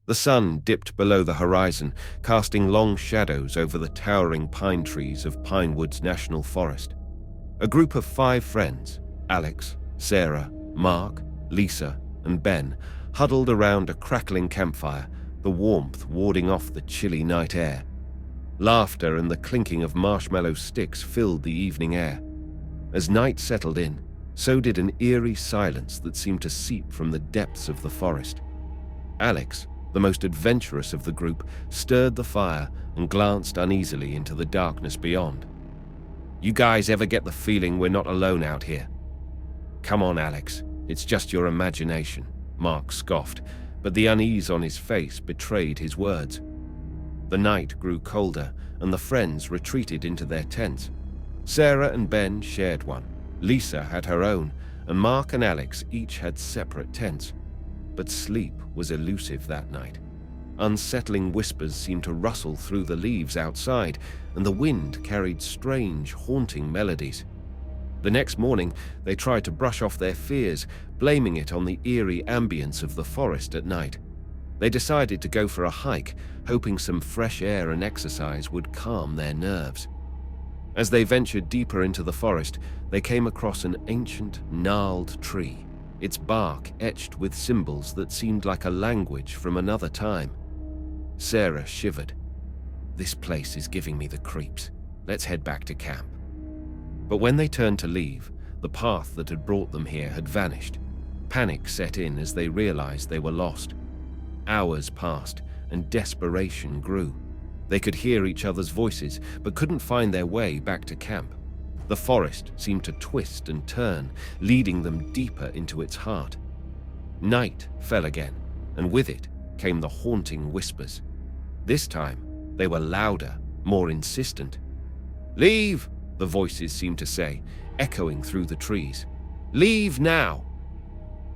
The sun dipped below the horizon, casting long shadows over the towering pine trees of Pinewoods National Forest. A group of 5 friends, Alex, Sarah, Mark, Lisa, and Ben, huddled around a crackling campfire, the warmth warding off the chilly night air. Laughter and the clinking of marshmallow sticks filled the evening air. As night settled in, so did an eerie silence that seemed to seep from the depths of the forest. Alex, the most adventurous of the group, stirred the fire and glanced uneasily into the darkness beyond. "You guys ever get the feeling we're not alone out here?" "Come on, Alex, it's just your imagination," Mark scoffed, but the unease on his face betrayed his words. The night grew colder, and the friends retreated into their tents. Sarah and Ben shared one, Lisa had her own, and Mark and Alex each had separate tents. But sleep was elusive that night. Unsettling whispers seemed to rustle through the leaves outside, and the wind carried strange, haunting melodies. The next morning, they tried to brush off their fears, blaming it on the eerie ambience of the forest at night. They decided to go for a hike, hoping some fresh air and exercise would calm their nerves. As they ventured deeper into the forest, they came across an ancient, gnarled tree, its bark etched with symbols that seemed like a language from another time. Sarah shivered. "This place is giving me the creeps. Let's head back to camp." But when they turned to leave, the path that had brought them here had vanished. Panic set in as they realized they were lost. Hours passed, and desperation grew. They could hear each other's voices, but couldn't find their way back to camp. The forest seemed to twist and turn, leading them deeper into its heart. Night fell again, and with it came the haunting whispers. This time, they were louder, more insistent. "Leave!" the voices seemed to say, echoing through the trees. "Leave now!"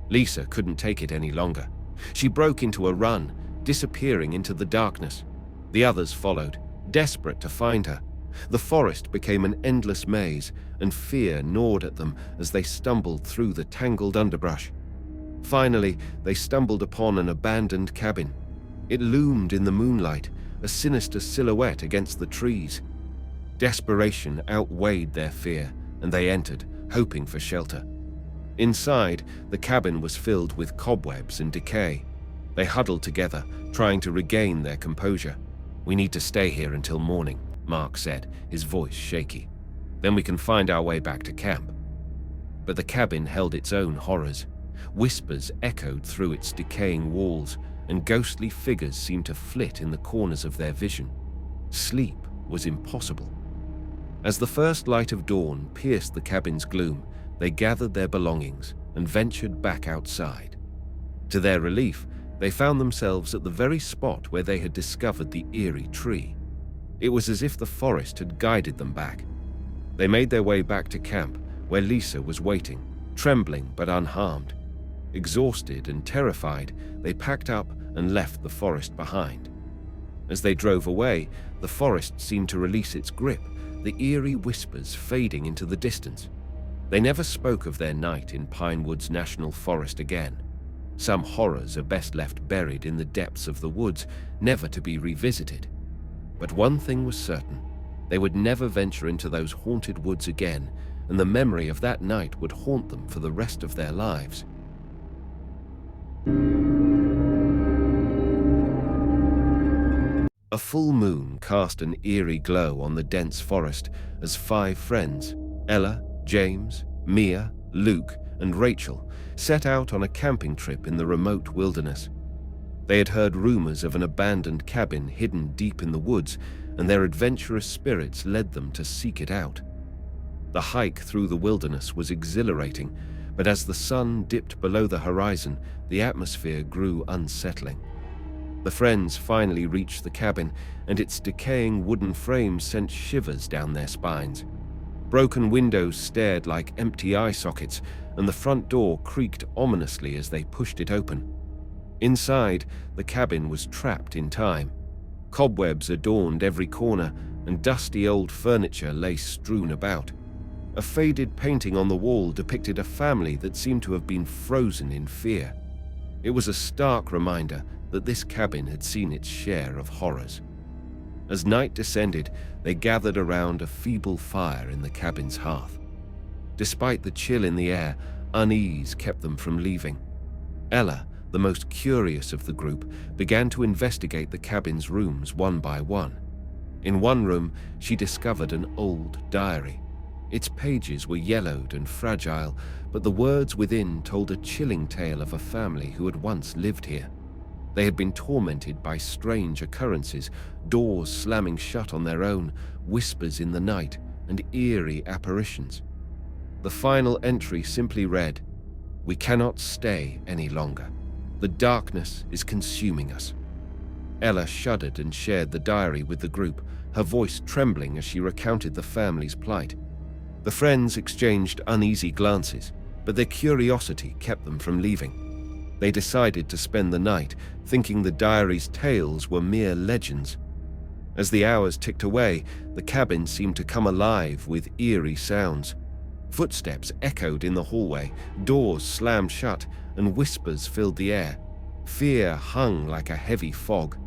Lisa couldn't take it any longer. She broke into a run, disappearing into the darkness. The others followed, desperate to find her. The forest became an endless maze, and fear gnawed at them as they stumbled through the tangled underbrush. Finally, they stumbled upon an abandoned cabin. It loomed in the moonlight, a sinister silhouette against the trees. Desperation outweighed their fear, and they entered, hoping for shelter. Inside, the cabin was filled with cobwebs and decay. They huddled together, trying to regain their composure. "We need to stay here until morning," Mark said, his voice shaky. "Then we can find our way back to camp." But the cabin held its own horrors. Whispers echoed through its decaying walls, and ghostly figures seemed to flit in the corners of their vision. Sleep was impossible. As the first light of dawn pierced the cabin's gloom, they gathered their belongings and ventured back outside. To their relief, they found themselves at the very spot where they had discovered the eerie tree. It was as if the forest had guided them back. They made their way back to camp, where Lisa was waiting, trembling but unharmed. Exhausted and terrified, they packed up and left the forest behind. As they drove away, the forest seemed to release its grip, the eerie whispers fading into the distance. They never spoke of their night in Pinewoods National Forest again. Some horrors are best left buried in the depths of the woods, never to be revisited. But one thing was certain: they would never venture into those haunted woods again, and the memory of that night would haunt them for the rest of their lives. A full moon cast an eerie glow on the dense forest as 5 friends, Ella, James, Mia, Luke, and Rachel, set out on a camping trip in the remote wilderness. They had heard rumors of an abandoned cabin hidden deep in the woods, and their adventurous spirits led them to seek it out. The hike through the wilderness was exhilarating, but as the sun dipped below the horizon, the atmosphere grew unsettling. The friends finally reached the cabin, and its decaying wooden frame sent shivers down their spines. Broken windows stared like empty eye sockets, and the front door creaked ominously as they pushed it open. Inside, the cabin was trapped in time. Cobwebs adorned every corner, and dusty old furniture lay strewn about. A faded painting on the wall depicted a family that seemed to have been frozen in fear. It was a stark reminder that this cabin had seen its share of horrors. As night descended, they gathered around a feeble fire in the cabin's hearth. Despite the chill in the air, unease kept them from leaving. Ella, the most curious of the group, began to investigate the cabin's rooms one by one. In one room, she discovered an old diary. Its pages were yellowed and fragile, but the words within told a chilling tale of a family who had once lived here. They had been tormented by strange occurrences, doors slamming shut on their own, whispers in the night, and eerie apparitions. The final entry simply read, "We cannot stay any longer. The darkness is consuming us." Ella shuddered and shared the diary with the group, her voice trembling as she recounted the family's plight. The friends exchanged uneasy glances, but their curiosity kept them from leaving. They decided to spend the night, thinking the diary's tales were mere legends. As the hours ticked away, the cabin seemed to come alive with eerie sounds. Footsteps echoed in the hallway, doors slammed shut, and whispers filled the air. Fear hung like a heavy fog.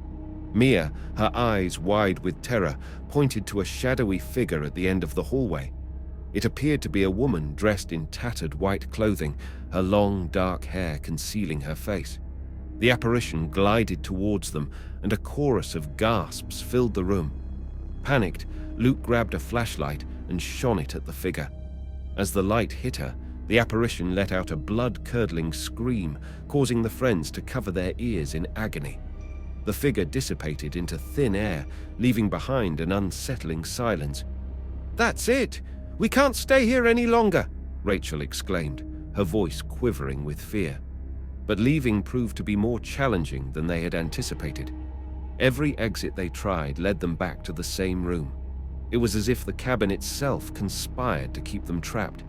Mia, her eyes wide with terror, pointed to a shadowy figure at the end of the hallway. It appeared to be a woman dressed in tattered white clothing, her long dark hair concealing her face. The apparition glided towards them, and a chorus of gasps filled the room. Panicked, Luke grabbed a flashlight and shone it at the figure. As the light hit her, the apparition let out a blood-curdling scream, causing the friends to cover their ears in agony. The figure dissipated into thin air, leaving behind an unsettling silence. "That's it! We can't stay here any longer!" Rachel exclaimed, her voice quivering with fear. But leaving proved to be more challenging than they had anticipated. Every exit they tried led them back to the same room. It was as if the cabin itself conspired to keep them trapped.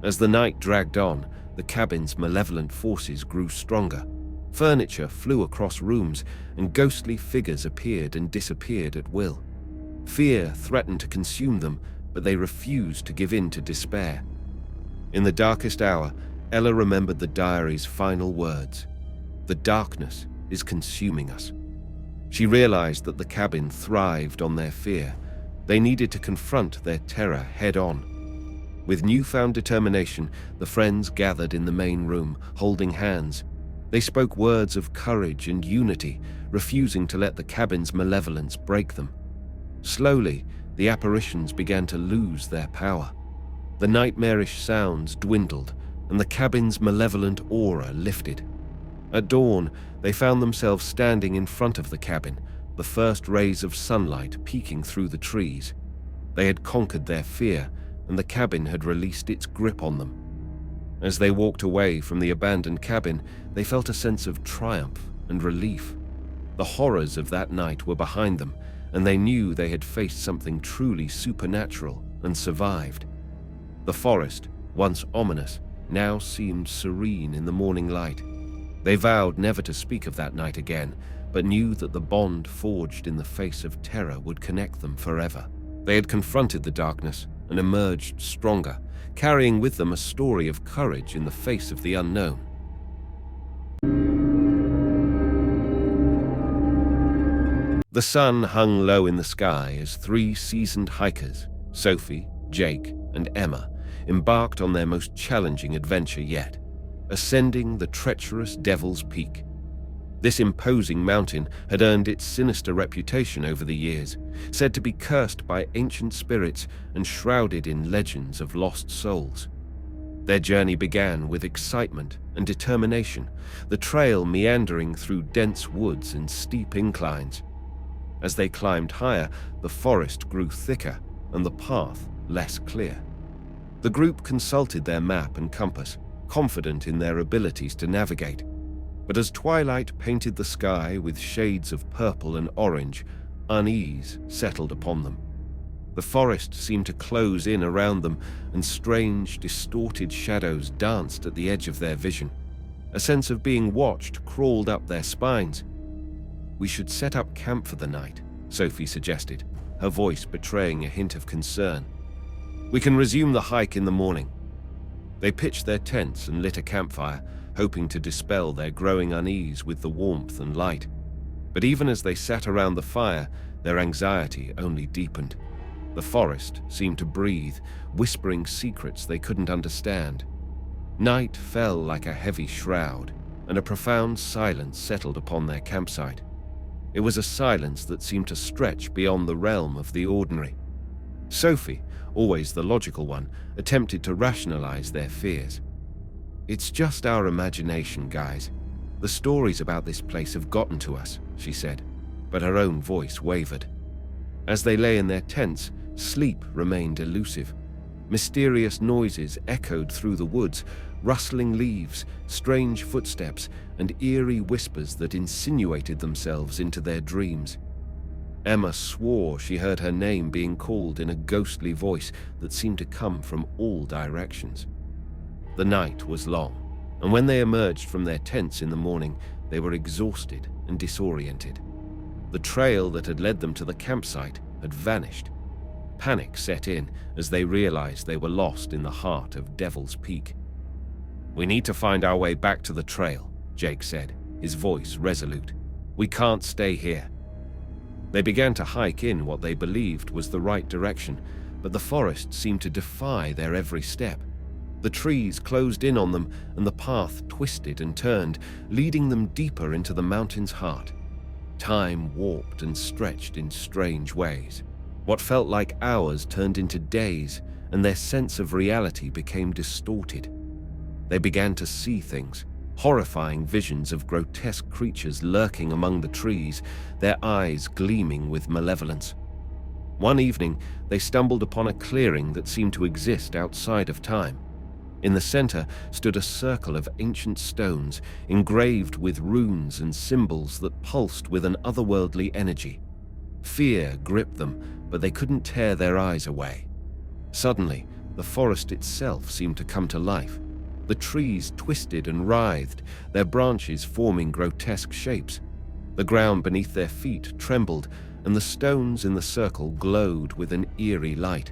As the night dragged on, the cabin's malevolent forces grew stronger. Furniture flew across rooms, and ghostly figures appeared and disappeared at will. Fear threatened to consume them, but they refused to give in to despair. In the darkest hour, Ella remembered the diary's final words. "The darkness is consuming us." She realized that the cabin thrived on their fear. They needed to confront their terror head-on. With newfound determination, the friends gathered in the main room, holding hands. They spoke words of courage and unity, refusing to let the cabin's malevolence break them. Slowly, the apparitions began to lose their power. The nightmarish sounds dwindled, and the cabin's malevolent aura lifted. At dawn, they found themselves standing in front of the cabin, the first rays of sunlight peeking through the trees. They had conquered their fear, and the cabin had released its grip on them. As they walked away from the abandoned cabin, they felt a sense of triumph and relief. The horrors of that night were behind them, and they knew they had faced something truly supernatural and survived. The forest, once ominous, now seemed serene in the morning light. They vowed never to speak of that night again, but knew that the bond forged in the face of terror would connect them forever. They had confronted the darkness and emerged stronger, carrying with them a story of courage in the face of the unknown. The sun hung low in the sky as three seasoned hikers, Sophie, Jake, and Emma, embarked on their most challenging adventure yet, ascending the treacherous Devil's Peak. This imposing mountain had earned its sinister reputation over the years, said to be cursed by ancient spirits and shrouded in legends of lost souls. Their journey began with excitement and determination, the trail meandering through dense woods and steep inclines. As they climbed higher, the forest grew thicker and the path less clear. The group consulted their map and compass, confident in their abilities to navigate. But as twilight painted the sky with shades of purple and orange, unease settled upon them. The forest seemed to close in around them, and strange, distorted shadows danced at the edge of their vision. A sense of being watched crawled up their spines. "We should set up camp for the night," Sophie suggested, her voice betraying a hint of concern. "We can resume the hike in the morning." They pitched their tents and lit a campfire, hoping to dispel their growing unease with the warmth and light. But even as they sat around the fire, their anxiety only deepened. The forest seemed to breathe, whispering secrets they couldn't understand. Night fell like a heavy shroud, and a profound silence settled upon their campsite. It was a silence that seemed to stretch beyond the realm of the ordinary. Sophie, always the logical one, attempted to rationalize their fears. "It's just our imagination, guys. The stories about this place have gotten to us," she said, but her own voice wavered. As they lay in their tents, sleep remained elusive. Mysterious noises echoed through the woods, rustling leaves, strange footsteps, and eerie whispers that insinuated themselves into their dreams. Emma swore she heard her name being called in a ghostly voice that seemed to come from all directions. The night was long, and when they emerged from their tents in the morning, they were exhausted and disoriented. The trail that had led them to the campsite had vanished. Panic set in as they realized they were lost in the heart of Devil's Peak. "We need to find our way back to the trail," Jake said, his voice resolute. "We can't stay here." They began to hike in what they believed was the right direction, but the forest seemed to defy their every step. The trees closed in on them, and the path twisted and turned, leading them deeper into the mountain's heart. Time warped and stretched in strange ways. What felt like hours turned into days, and their sense of reality became distorted. They began to see things, horrifying visions of grotesque creatures lurking among the trees, their eyes gleaming with malevolence. One evening, they stumbled upon a clearing that seemed to exist outside of time. In the center stood a circle of ancient stones, engraved with runes and symbols that pulsed with an otherworldly energy. Fear gripped them, but they couldn't tear their eyes away. Suddenly, the forest itself seemed to come to life. The trees twisted and writhed, their branches forming grotesque shapes. The ground beneath their feet trembled, and the stones in the circle glowed with an eerie light.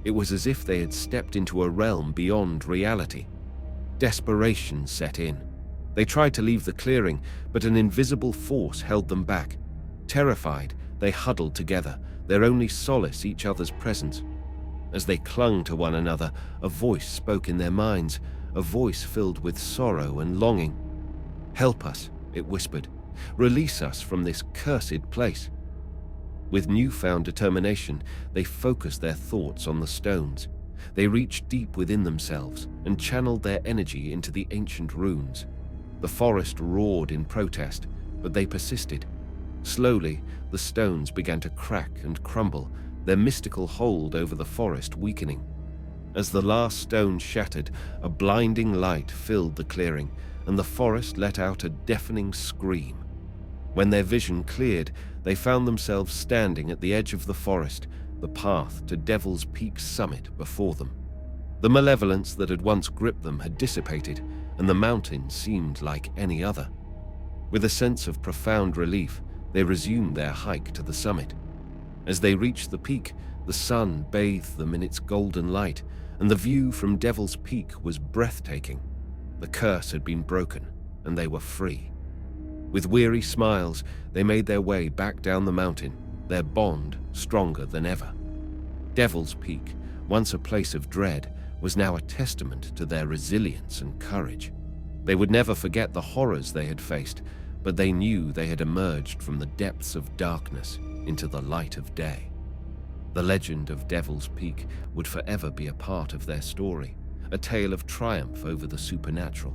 It was as if they had stepped into a realm beyond reality. Desperation set in. They tried to leave the clearing, but an invisible force held them back. Terrified, they huddled together, their only solace each other's presence. As they clung to one another, a voice spoke in their minds, a voice filled with sorrow and longing. "Help us," it whispered. "Release us from this cursed place." With newfound determination, they focused their thoughts on the stones. They reached deep within themselves and channeled their energy into the ancient runes. The forest roared in protest, but they persisted. Slowly, the stones began to crack and crumble, their mystical hold over the forest weakening. As the last stone shattered, a blinding light filled the clearing, and the forest let out a deafening scream. When their vision cleared, they found themselves standing at the edge of the forest, the path to Devil's Peak's summit before them. The malevolence that had once gripped them had dissipated, and the mountain seemed like any other. With a sense of profound relief, they resumed their hike to the summit. As they reached the peak, the sun bathed them in its golden light, and the view from Devil's Peak was breathtaking. The curse had been broken, and they were free. With weary smiles, they made their way back down the mountain, their bond stronger than ever. Devil's Peak, once a place of dread, was now a testament to their resilience and courage. They would never forget the horrors they had faced, but they knew they had emerged from the depths of darkness into the light of day. The legend of Devil's Peak would forever be a part of their story, a tale of triumph over the supernatural.